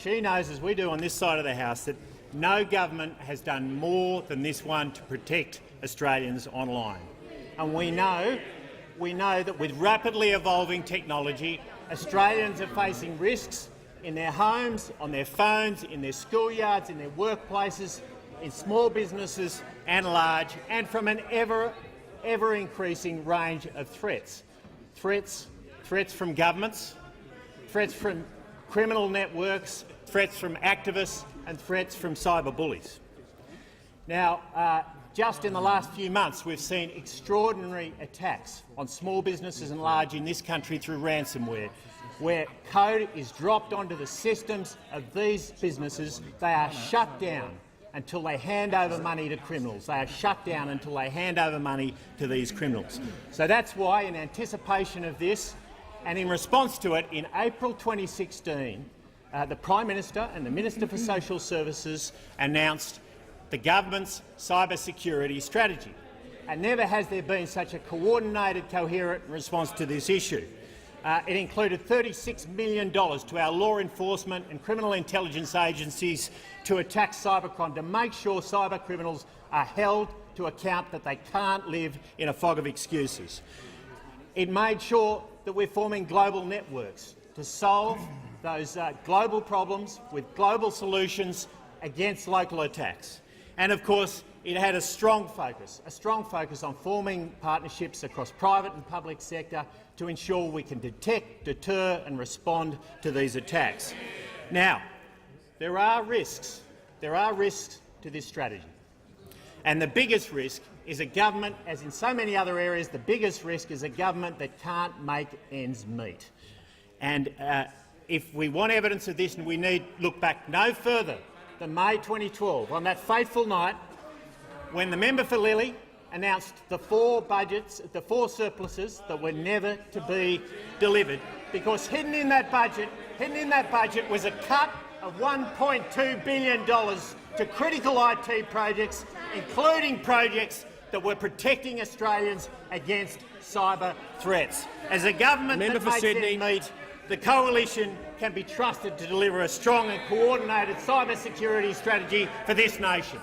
she knows, as we do on this side of the House, that no government has done more than this one to protect Australians online. And we know that with rapidly evolving technology, Australians are facing risks in their homes, on their phones, in their schoolyards, in their workplaces, in small businesses and large, and from an ever-increasing range of threats. Threats from governments, threats from criminal networks, threats from activists and threats from cyber bullies. Now, just in the last few months, we've seen extraordinary attacks on small businesses and large in this country through ransomware, where code is dropped onto the systems of these businesses. They are shut down until they hand over money to criminals. They are shut down until they hand over money to these criminals. So that's why, in anticipation of this and in response to it, in April 2016, the Prime Minister and the Minister for Social Services announced the government's cybersecurity strategy. And never has there been such a coordinated, coherent response to this issue. It included $36 million to our law enforcement and criminal intelligence agencies to attack cybercrime, to make sure cyber criminals are held to account, that they can't live in a fog of excuses. It made sure that we're forming global networks to solve those global problems with global solutions against local attacks. And of course, it had a strong focus on forming partnerships across private and public sector to ensure we can detect, deter and respond to these attacks. Now, there are risks to this strategy. And the biggest risk is a government, as in so many other areas, the biggest risk is a government that can't make ends meet. And if we want evidence of this, and we need look back no further than May 2012, on that fateful night when the member for Lilly announced the four surpluses that were never to be delivered, because hidden in that budget was a cut of $1.2 billion to critical IT projects, including projects that were protecting Australians against cyber threats. As a government that makes ends meet, the coalition can be trusted to deliver a strong and coordinated cybersecurity strategy for this nation.